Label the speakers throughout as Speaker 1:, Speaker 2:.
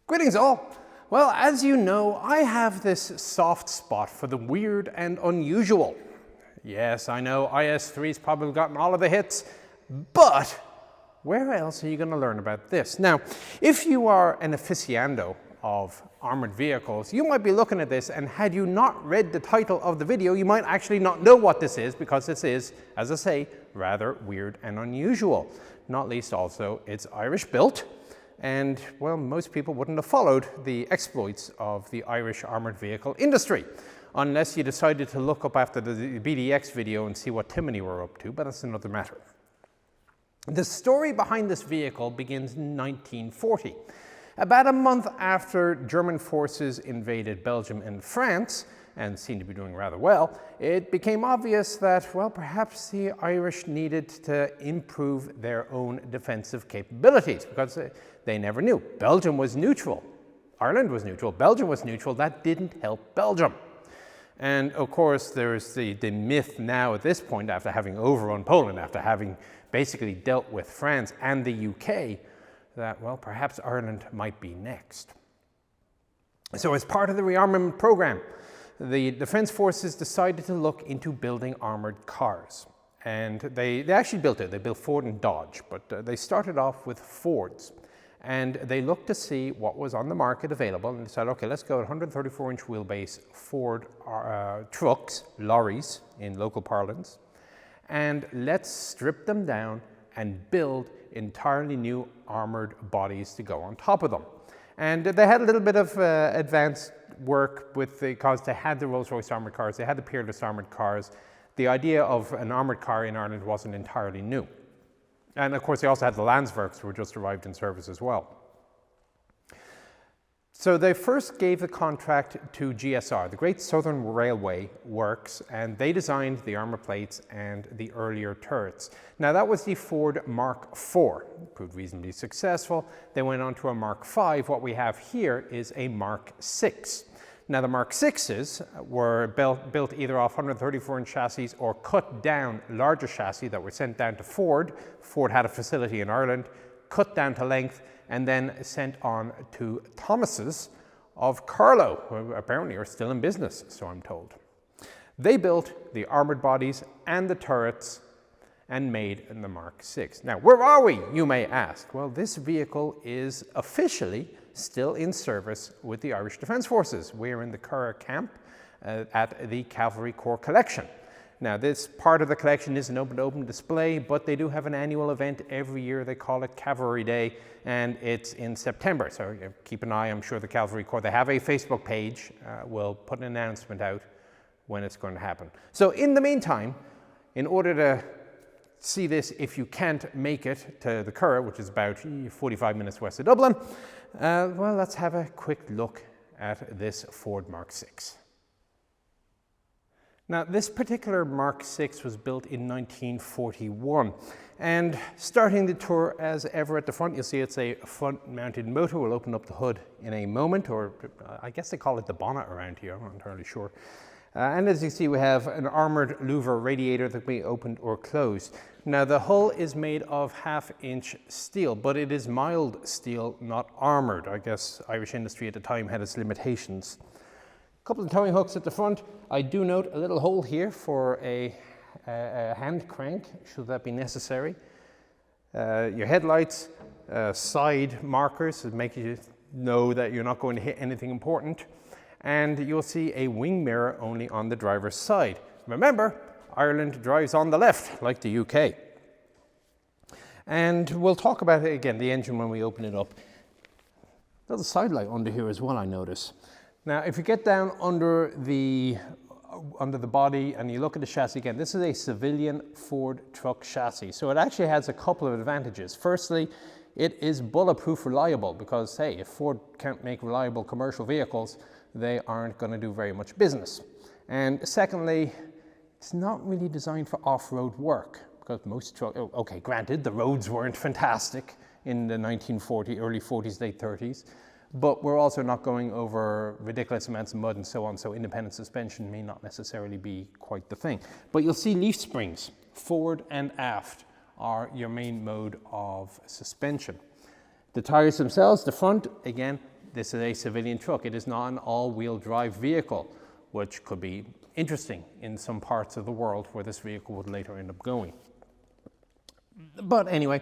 Speaker 1: Greetings all! Well, as you know, I have this soft spot for the weird and unusual. Yes, I know IS-3's probably gotten all of the hits, but where else are you going to learn about this? Now, if you are an aficionado of armored vehicles, you might be looking at this, and had you not read the title of the video, you might actually not know what this is, because this is, as I say, rather weird and unusual. Not least also, it's Irish built. And, well, most people wouldn't have followed the exploits of the Irish armoured vehicle industry, unless you decided to look up after the BDX video and see what Timony were up to, but that's another matter. The story behind this vehicle begins in 1940. About a month after German forces invaded Belgium and France, and seemed to be doing rather well, it became obvious that, well, perhaps the Irish needed to improve their own defensive capabilities, because they never knew. Belgium was neutral. Ireland was neutral. Belgium was neutral. That didn't help Belgium. And of course, there's the myth now at this point, after having overrun Poland, after having basically dealt with France and the UK, that, well, perhaps Ireland might be next. So as part of the rearmament program, the Defence Forces decided to look into building armoured cars. And they actually built it. They built Ford and Dodge, but they started off with Fords. And they looked to see what was on the market available and decided, okay, let's go 134-inch wheelbase Ford trucks, lorries in local parlance, and let's strip them down and build entirely new armoured bodies to go on top of them. And they had a little bit of advanced work with because they had the Rolls-Royce armoured cars, they had the Peerless armoured cars. The idea of an armoured car in Ireland wasn't entirely new. And of course, they also had the Landsverks, who were just arrived in service as well. So they first gave the contract to GSR, the Great Southern Railway Works, and they designed the armour plates and the earlier turrets. Now that was the Ford Mark IV, proved reasonably successful. They went on to a Mark V. What we have here is a Mark VI. Now the Mark VIs were built either off 134-inch chassis or cut down larger chassis that were sent down to Ford. Ford had a facility in Ireland, cut down to length, and then sent on to Thomas's of Carlow, who apparently are still in business, so I'm told. They built the armoured bodies and the turrets and made the Mark VI. Now, where are we, you may ask? Well, this vehicle is officially still in service with the Irish Defence Forces. We're in the Curragh camp at the Cavalry Corps Collection. Now, this part of the collection is an open display, but they do have an annual event every year. They call it Cavalry Day, and it's in September. So keep an eye. I'm sure the Cavalry Corps, they have a Facebook page. We'll put an announcement out when it's going to happen. So in the meantime, in order to see this, if you can't make it to the Curragh, which is about 45 minutes west of Dublin, well, let's have a quick look at this Ford Mark VI. Now, this particular Mark VI was built in 1941, and starting the tour as ever at the front, you'll see it's a front-mounted motor. We'll open up the hood in a moment, or I guess they call it the bonnet around here, I'm not entirely sure. And as you see, we have an armoured louver radiator that can be opened or closed. Now, the hull is made of half-inch steel, but it is mild steel, not armoured. I guess Irish industry at the time had its limitations. Couple of towing hooks at the front. I do note a little hole here for a hand crank, should that be necessary. Your headlights, side markers to make you know that you're not going to hit anything important. And you'll see a wing mirror only on the driver's side. Remember, Ireland drives on the left, like the UK. And we'll talk about it again, the engine, when we open it up. There's a side light under here as well, I notice. Now, if you get down under the body and you look at the chassis again, this is a civilian Ford truck chassis. So it actually has a couple of advantages. Firstly, it is bulletproof reliable because, hey, if Ford can't make reliable commercial vehicles, they aren't going to do very much business. And secondly, it's not really designed for off-road work because most trucks, okay, granted, the roads weren't fantastic in the 1940s, early 40s, late 30s. But we're also not going over ridiculous amounts of mud and so on, so independent suspension may not necessarily be quite the thing. But you'll see leaf springs, forward and aft, are your main mode of suspension. The tires themselves, the front, again, this is a civilian truck. It is not an all-wheel drive vehicle, which could be interesting in some parts of the world where this vehicle would later end up going. But anyway,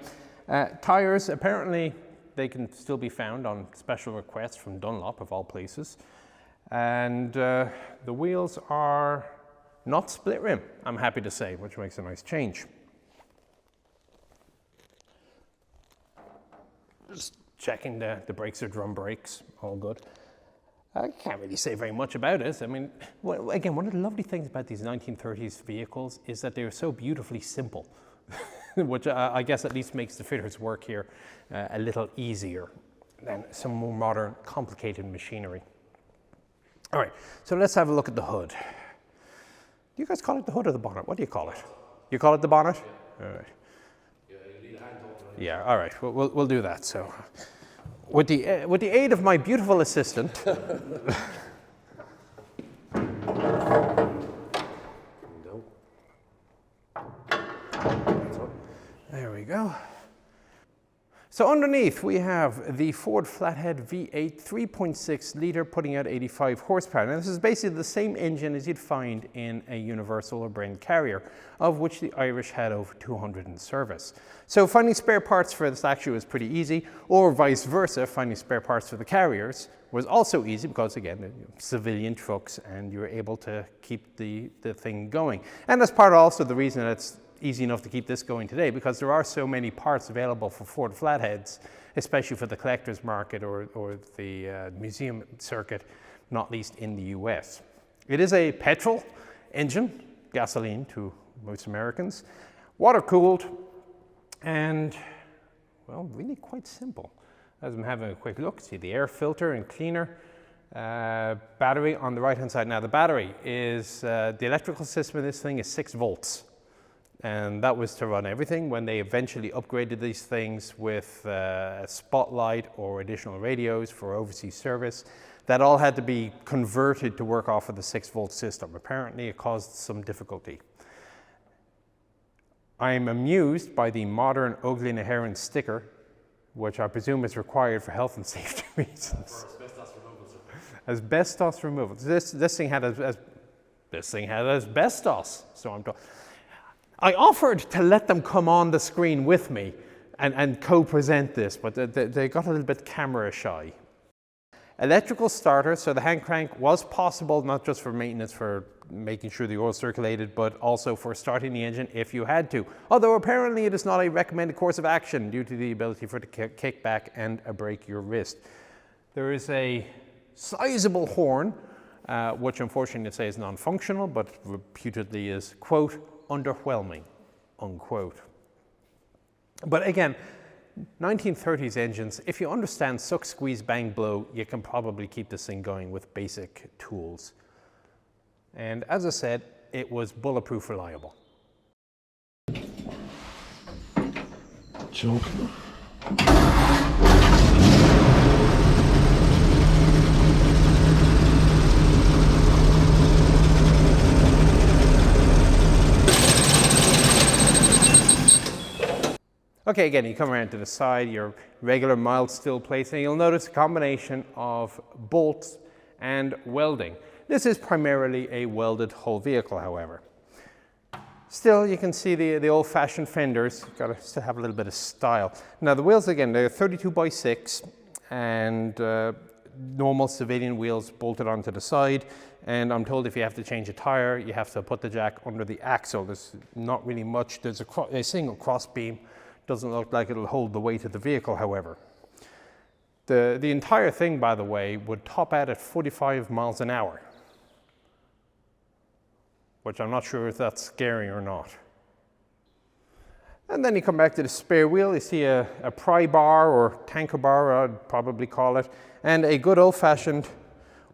Speaker 1: tires, apparently they can still be found on special requests from Dunlop, of all places. And the wheels are not split rim, I'm happy to say, which makes a nice change. Just checking the brakes are drum brakes, all good. I can't really say very much about it. I mean, well, again, one of the lovely things about these 1930s vehicles is that they're so beautifully simple, which I guess at least makes the fitters' work here a little easier than some more modern, complicated machinery. All right, so let's have a look at the hood. Do you guys call it the hood or the bonnet? What do you call it? You call it the bonnet? Yeah. All right. Yeah, you need a hand over it. Yeah, all right, we'll do that. So, with the aid of my beautiful assistant. There we go. So underneath we have the Ford Flathead V8 3.6 litre putting out 85 horsepower. Now this is basically the same engine as you'd find in a Universal or Brent Carrier, of which the Irish had over 200 in service. So finding spare parts for this actually was pretty easy, or vice versa, finding spare parts for the Carriers was also easy because again, they're civilian trucks and you were able to keep the thing going. And that's part of also the reason that it's easy enough to keep this going today, because there are so many parts available for Ford Flatheads, especially for the collector's market or the museum circuit, not least in the US. It is a petrol engine, gasoline to most Americans, water cooled, and well, really quite simple. As I'm having a quick look, see the air filter and cleaner. Battery on the right hand side. Now the battery is, the electrical system of this thing is 6 volts. And that was to run everything. When they eventually upgraded these things with a spotlight or additional radios for overseas service, that all had to be converted to work off of the 6-volt system. Apparently it caused some difficulty. I'm amused by the modern ugly Naherin sticker, which I presume is required for health and safety reasons. For asbestos removal. Asbestos removal. This thing had asbestos, so I'm told. I offered to let them come on the screen with me and co-present this, but they got a little bit camera shy. Electrical starter, so the hand crank was possible not just for maintenance, for making sure the oil circulated, but also for starting the engine if you had to. Although apparently it is not a recommended course of action due to the ability for it to kick back and break your wrist. There is a sizable horn, which unfortunately they say is non-functional, but reputedly is, quote, underwhelming, unquote. But again, 1930s engines, if you understand suck, squeeze, bang, blow, you can probably keep this thing going with basic tools. And as I said, it was bulletproof reliable.
Speaker 2: Choke.
Speaker 1: Okay, again, you come around to the side, your regular mild steel plates, and you'll notice a combination of bolts and welding. This is primarily a welded hull vehicle, however. Still, you can see the old-fashioned fenders. You've got to still have a little bit of style. Now, the wheels, again, they're 32x6 and normal civilian wheels bolted onto the side. And I'm told if you have to change a tire, you have to put the jack under the axle. There's not really much. There's a single cross beam. Doesn't look like it'll hold the weight of the vehicle, however. The entire thing, by the way, would top out at 45 miles an hour, which I'm not sure if that's scary or not. And then you come back to the spare wheel. You see a pry bar or tanker bar, I'd probably call it, and a good old-fashioned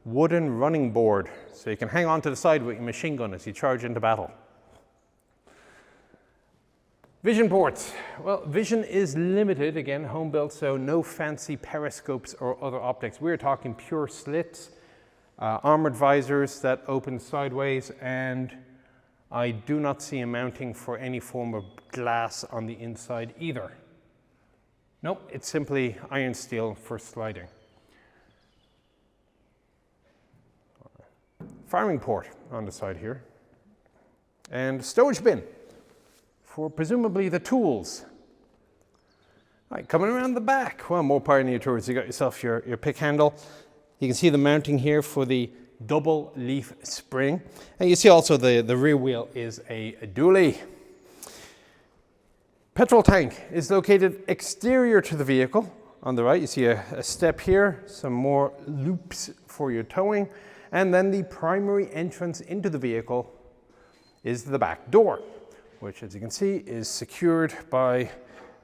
Speaker 1: wooden running board, so you can hang on to the side with your machine gun as you charge into battle. Vision ports. Well, vision is limited, again, home built, so no fancy periscopes or other optics. We're talking pure slits, armored visors that open sideways, and I do not see a mounting for any form of glass on the inside either. Nope, it's simply iron steel for sliding. firing port on the side here, and stowage bin for presumably the tools. Right, coming around the back, well, more Pioneer Tours. You got yourself your pick handle. You can see the mounting here for the double leaf spring, and you see also the rear wheel is a dually. Petrol tank is located exterior to the vehicle. On the right, you see a step here, some more loops for your towing, and then the primary entrance into the vehicle is the back door, which, as you can see, is secured by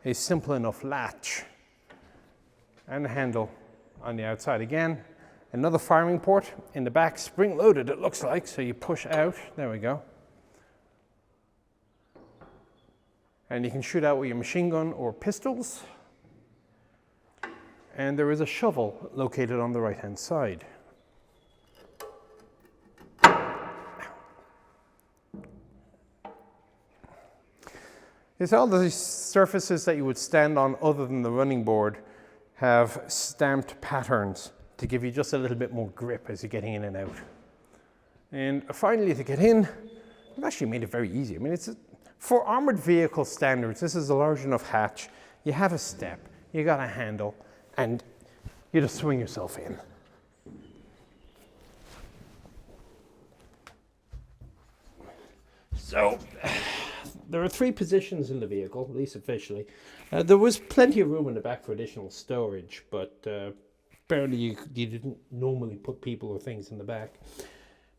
Speaker 1: a simple enough latch and a handle on the outside. Again, another firing port in the back, spring loaded it looks like, so you push out, there we go. And you can shoot out with your machine gun or pistols. And there is a shovel located on the right hand side. It's all the surfaces that you would stand on other than the running board have stamped patterns to give you just a little bit more grip as you're getting in and out. And finally, to get in, I've actually made it very easy. I mean, for armored vehicle standards, this is a large enough hatch. You have a step, you got a handle, and you just swing yourself in. So, there are 3 positions in the vehicle, at least officially. There was plenty of room in the back for additional storage, but apparently you didn't normally put people or things in the back.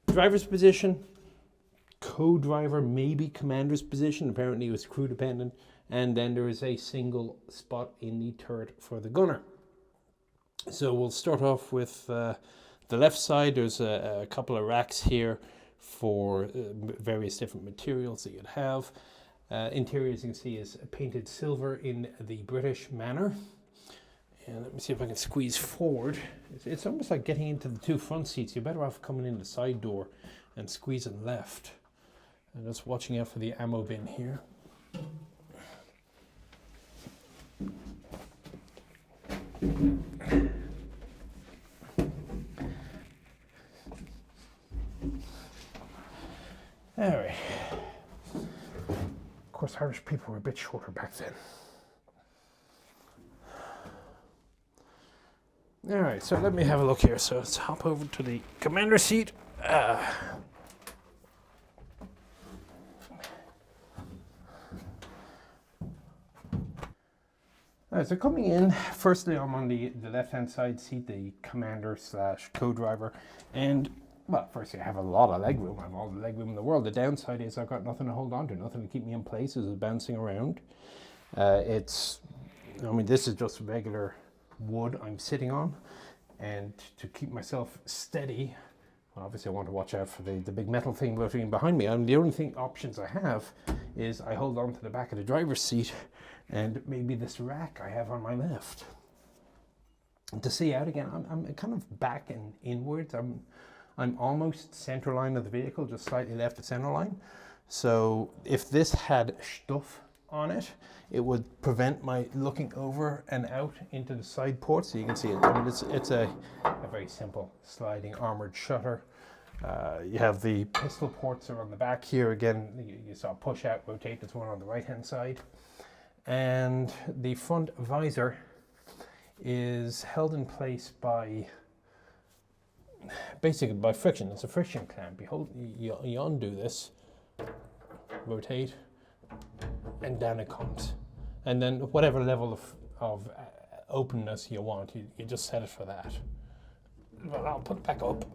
Speaker 1: Driver's position, co-driver, maybe commander's position. Apparently it was crew dependent. And then there is a single spot in the turret for the gunner. So we'll start off with the left side. There's a couple of racks here for various different materials that you'd have. Interior, as you can see, is painted silver in the British manner. And let me see if I can squeeze forward. It's almost like getting into the 2 front seats. You're better off coming in the side door and squeezing left. And just watching out for the ammo bin here. Alright. Of course, Irish people were a bit shorter back then. Alright, so let me have a look here. So let's hop over to the commander seat. Alright, so coming in, firstly I'm on the left-hand side seat, the commander / co-driver, and well, firstly I have a lot of leg room. I have all the leg room in the world. The downside is I've got nothing to hold on to, nothing to keep me in place as it's bouncing around. I mean, this is just regular wood I'm sitting on, and to keep myself steady, well, obviously I want to watch out for the big metal thing floating behind me. The only options I have is I hold on to the back of the driver's seat and maybe this rack I have on my left. And to see out again, I'm kind of back and inwards. I'm almost center line of the vehicle, just slightly left of center line. So if this had stuff on it, it would prevent my looking over and out into the side port. So you can see it. I mean, it's a very simple sliding armored shutter. You have the pistol ports are on the back here. Again, you saw push out, rotate. There's one on the right hand side. And the front visor is held in place by, basically by friction. It's a friction clamp. You undo this, rotate, and down it comes. And then whatever level of openness you want, you just set it for that. Well, I'll put it back up.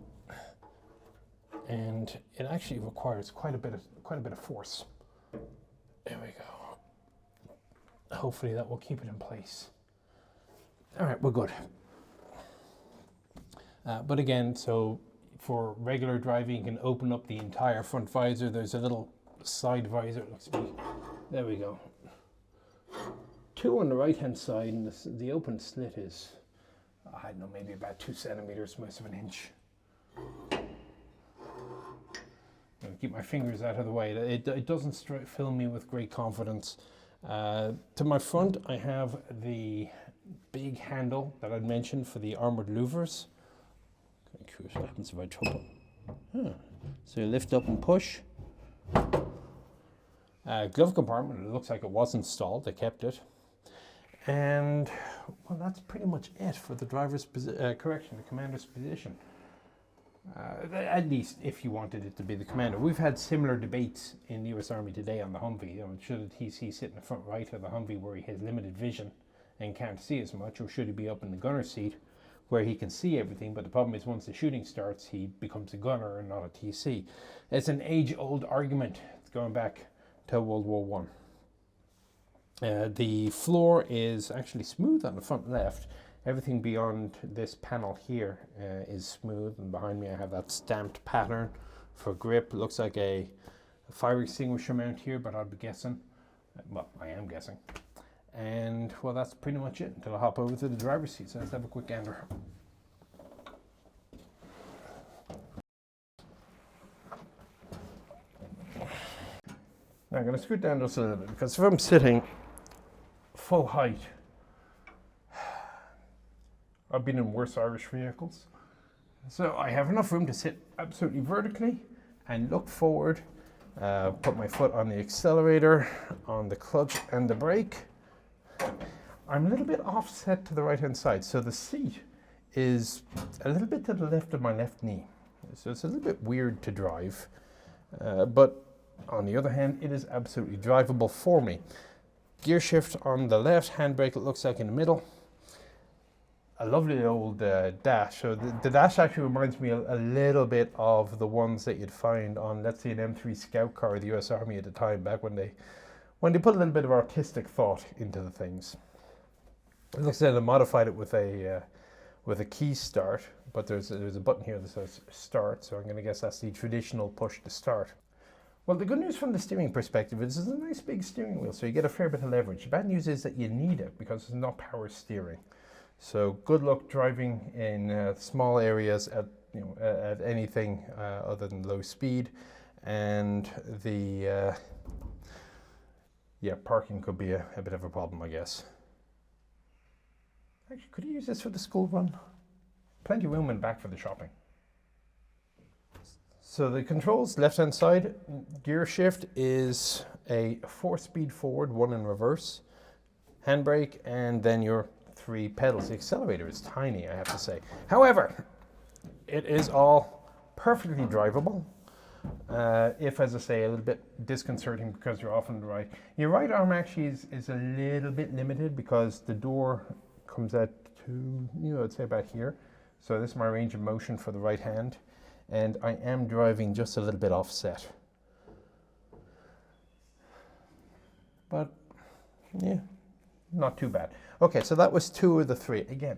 Speaker 1: And it actually requires quite a bit of force. There we go. Hopefully that will keep it in place. All right, we're good. But again, so for regular driving, you can open up the entire front visor. There's a little side visor, it looks to be. There we go. 2 on the right-hand side, and the open slit is, I don't know, maybe about 2 centimeters, most of an inch. I'm gonna keep my fingers out of the way. It doesn't fill me with great confidence. To my front, I have the big handle that I'd mentioned for the armored louvers. Curious what happens if I So you lift up and push. Glove compartment, it looks like it was installed, they kept it. And well, that's pretty much it for the driver's the commander's position. At least if you wanted it to be the commander. We've had similar debates in the US Army today on the Humvee. Should he sit in the front right of the Humvee where he has limited vision and can't see as much, or should he be up in the gunner seat where he can see everything? But the problem is once the shooting starts, he becomes a gunner and not a TC. It's an age-old argument. It's going back to World War One. The floor is actually smooth on the front left. Everything beyond this panel here is smooth, and behind me I have that stamped pattern for grip. It looks like a fire extinguisher mount here, but I'll be guessing. Well, I am guessing. And well, that's pretty much it until I hop over to the driver's seat. So let's have a quick gander. Now I'm going to scoot down just a little bit, because if I'm sitting full height, I've been in worse Irish vehicles. So I have enough room to sit absolutely vertically and look forward, put my foot on the accelerator, on the clutch and the brake. I'm a little bit offset to the right hand side, so the seat is a little bit to the left of my left knee. So it's a little bit weird to drive, but on the other hand, it is absolutely drivable for me. Gear shift on the left, handbrake it looks like in the middle. A lovely old dash. So the dash actually reminds me a little bit of the ones that you'd find on, let's say, an M3 Scout car of the US Army at the time, back when they put a little bit of artistic thought into the things. It looks like they modified it with a key start, but there's a button here that says start, so I'm going to guess that's the traditional push to start. Well, the good news from the steering perspective is it's a nice big steering wheel, so you get a fair bit of leverage. The bad news is that you need it because it's not power steering. So good luck driving in small areas at anything other than low speed, and the parking could be a bit of a problem, I guess. Actually, could you use this for the school run? Plenty of room in back for the shopping. So the controls, left-hand side, gear shift is a 4-speed forward, 1 in reverse, handbrake, and then your 3 pedals. The accelerator is tiny, I have to say. However, it is all perfectly drivable. If, as I say, a little bit disconcerting because you're off on the right. Your right arm actually is a little bit limited because the door comes out to, I'd say about here. So this is my range of motion for the right hand. And I am driving just a little bit offset. But, yeah, not too bad. Okay, so that was 2 of the 3. Again,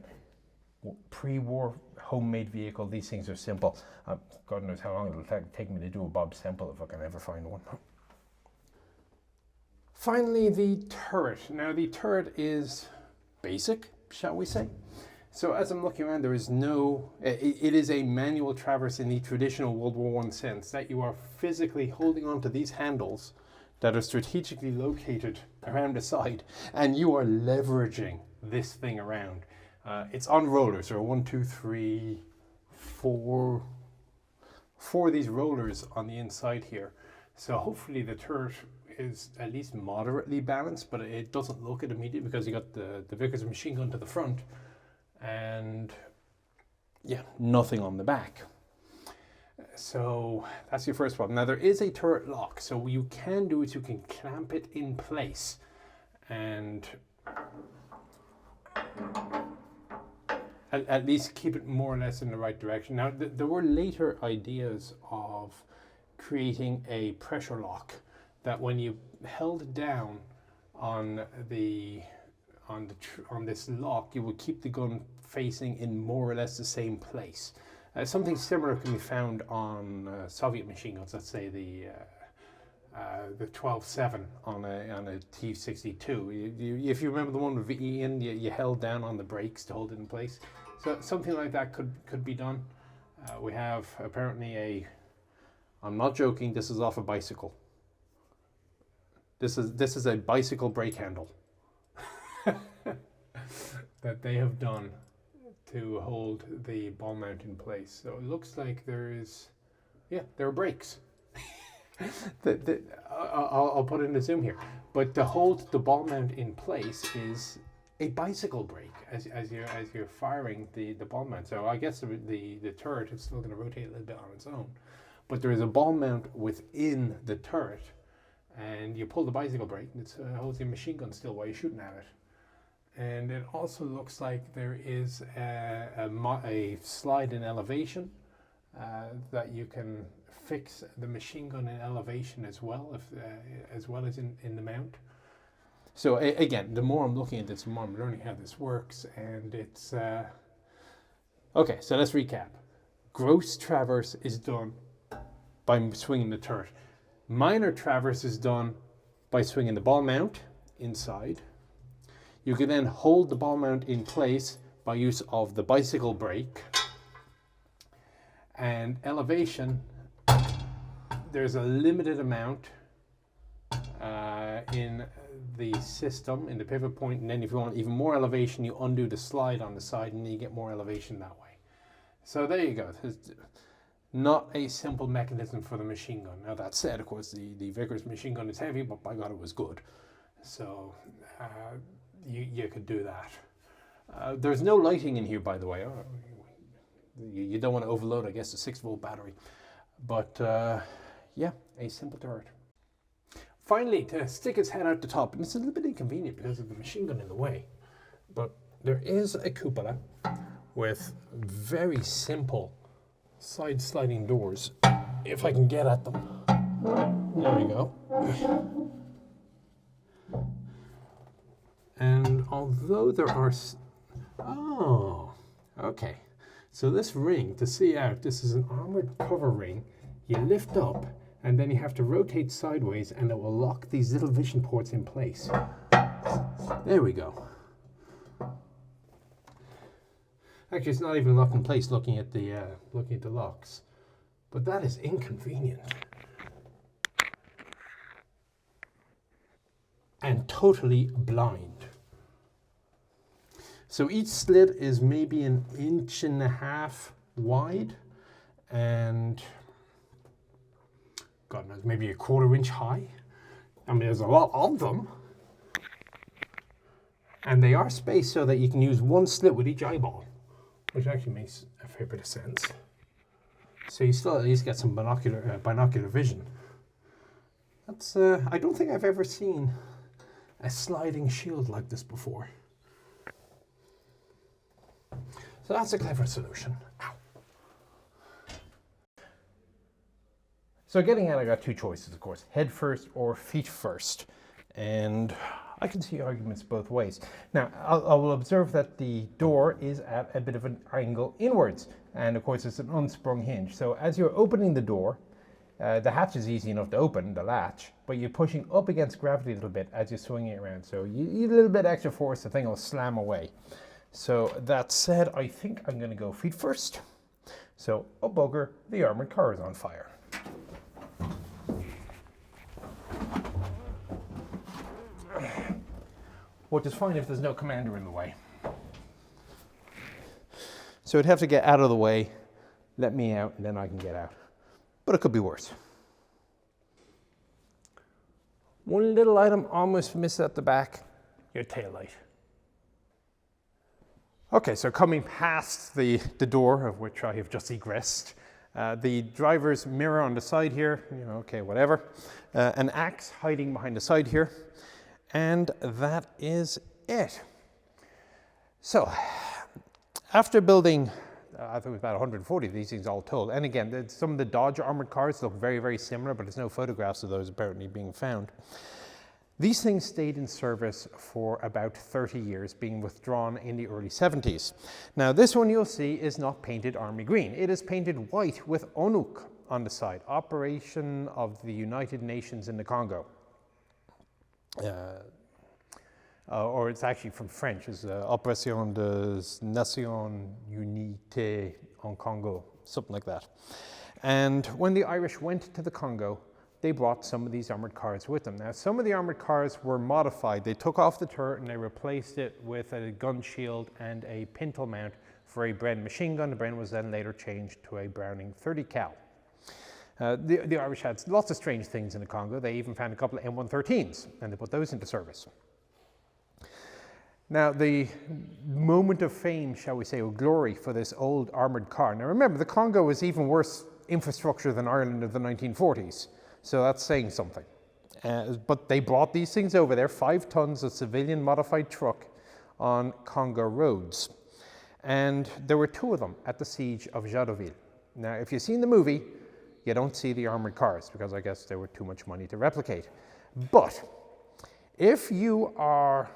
Speaker 1: pre-war homemade vehicle, these things are simple. God knows how long it'll take me to do a Bob sample if I can ever find one. Finally, the turret. Now, the turret is basic, shall we say. So as I'm looking around, there is no, it is a manual traverse in the traditional World War I sense, that you are physically holding onto these handles that are strategically located around the side, and you are leveraging this thing around. It's on rollers. There are 1, 2, 3, 4 of these rollers on the inside here. So hopefully the turret is at least moderately balanced, but it doesn't look it immediately because you got the Vickers machine gun to the front and nothing on the back. So that's your first problem. Now there is a turret lock, so what you can do is you can clamp it in place and at least keep it more or less in the right direction. Now there were later ideas of creating a pressure lock that when you held down on this lock, you would keep the gun facing in more or less the same place. Something similar can be found on Soviet machine guns. Let's say the 12-7 on a T-62. If you remember the one with VE in, you held down on the brakes to hold it in place. So something like that could be done. We have apparently I'm not joking, this is off a bicycle. This is a bicycle brake handle that they have done to hold the ball mount in place. So it looks like there is Yeah, there are brakes. I'll put it in the zoom here. But to hold the ball mount in place is a bicycle brake as you're firing the ball mount. So I guess the turret is still going to rotate a little bit on its own. But there is a ball mount within the turret, and you pull the bicycle brake and it holds your machine gun still while you're shooting at it. And it also looks like there is a slide in elevation that you can fix the machine gun in elevation as well, as well as in the mount. So again, the more I'm looking at this, the more I'm learning how this works, and it's okay. So let's recap. Gross traverse is done by swinging the turret. Minor traverse is done by swinging the ball mount inside. You can then hold the ball mount in place by use of the bicycle brake. And elevation, there's a limited amount in the system, in the pivot point, and then if you want even more elevation, you undo the slide on the side and you get more elevation that way. So there you go. It's not a simple mechanism for the machine gun. Now that said, of course, the Vickers machine gun is heavy, but by God, it was good. So you could do that. There's no lighting in here, by the way. You don't want to overload, I guess, a 6-volt battery. But yeah, a simple turret. Finally, to stick its head out the top, and it's a little bit inconvenient because of the machine gun in the way, but there is a cupola with very simple side sliding doors, if I can get at them. There we go. And although there are... Oh, okay. So this ring, to see out, this is an armored cover ring. You lift up, and then you have to rotate sideways, and it will lock these little vision ports in place. There we go. Actually, it's not even locked in place looking at the locks. But that is inconvenient. And totally blind. So each slit is maybe 1.5 inches wide and God knows, maybe 1/4 inch high. I mean, there's a lot of them. And they are spaced so that you can use one slit with each eyeball, which actually makes a fair bit of sense. So you still at least get some binocular vision. That's I don't think I've ever seen a sliding shield like this before. So that's a clever solution. Ow. So getting out, I got two choices, of course, head first or feet first. And I can see arguments both ways. Now, I will observe that the door is at a bit of an angle inwards. And of course, it's an unsprung hinge. So as you're opening the door, the hatch is easy enough to open, the latch, but you're pushing up against gravity a little bit as you're swinging it around. So you need a little bit extra force, the thing will slam away. So that said, I think I'm going to go feet first. So, oh bugger, the armored car is on fire. Which is fine if there's no commander in the way. So I'd have to get out of the way, let me out, and then I can get out. But it could be worse. One little item almost missed at the back, your taillight. Okay, so coming past the door of which I have just egressed, the driver's mirror on the side here, okay, whatever. An axe hiding behind the side here. And that is it. So, after building, I think it was about 140 of these things all told. And again, some of the Dodge armored cars look very, very similar, but there's no photographs of those apparently being found. These things stayed in service for about 30 years, being withdrawn in the early 70s. Now, this one you'll see is not painted army green. It is painted white with ONUC on the side, Operation of the United Nations in the Congo. Or it's actually from French, it's Opération des Nations Unies en Congo, something like that. And when the Irish went to the Congo, they brought some of these armored cars with them. Now, some of the armored cars were modified. They took off the turret and they replaced it with a gun shield and a pintle mount for a Bren machine gun. The Bren was then later changed to a Browning 30 cal. The Irish had lots of strange things in the Congo. They even found a couple of M113s, and they put those into service. Now, the moment of fame, shall we say, or glory for this old armoured car. Now remember, the Congo was even worse infrastructure than Ireland of the 1940s, so that's saying something. But they brought these things over there, 5 tons of civilian modified truck on Congo roads. And there were 2 of them at the siege of Jadotville. Now, if you've seen the movie, you don't see the armoured cars because I guess there were too much money to replicate. But if you are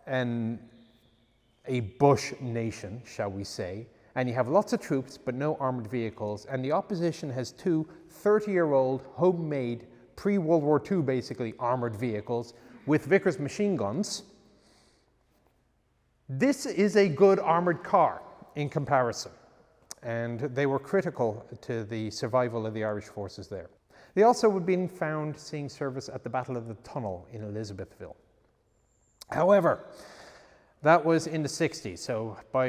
Speaker 1: a bush nation, shall we say, and you have lots of troops but no armoured vehicles, and the opposition has 2 30-year-old homemade pre-World War II basically armoured vehicles with Vickers machine guns, this is a good armoured car in comparison. And they were critical to the survival of the Irish forces there. They also would have been found seeing service at the Battle of the Tunnel in Elizabethville. However, that was in the 60s, so by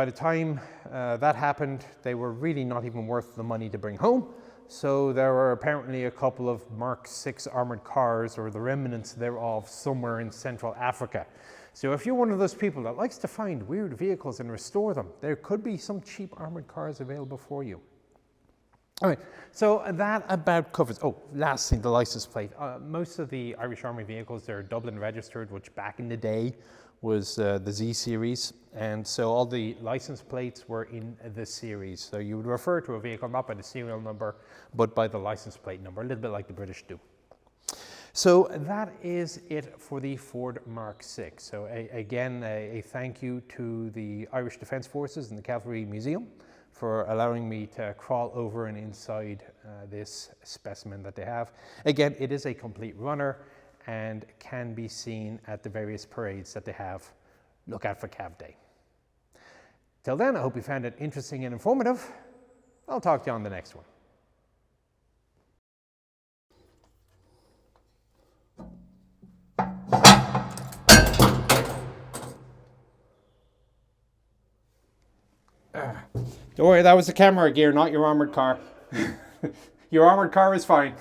Speaker 1: the time that happened, they were really not even worth the money to bring home. So there were apparently a couple of Mark VI armoured cars, or the remnants thereof, somewhere in Central Africa. So if you're one of those people that likes to find weird vehicles and restore them, there could be some cheap armoured cars available for you. All right, so that about covers, oh, last thing, the license plate. Most of the Irish Army vehicles, they're Dublin registered, which back in the day was the Z series. And so all the license plates were in the series. So you would refer to a vehicle not by the serial number, but by the license plate number, a little bit like the British do. So that is it for the Ford Mark VI. So again, a thank you to the Irish Defence Forces and the Cavalry Museum for allowing me to crawl over and inside this specimen that they have. Again, it is a complete runner and can be seen at the various parades that they have. Look out for Cav Day. Till then, I hope you found it interesting and informative. I'll talk to you on the next one. Don't worry, that was the camera gear, not your armoured car. Your armoured car is fine.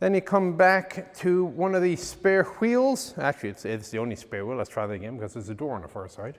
Speaker 1: Then you come back to one of the spare wheels. Actually, it's the only spare wheel. Let's try that again because there's a door on the far side.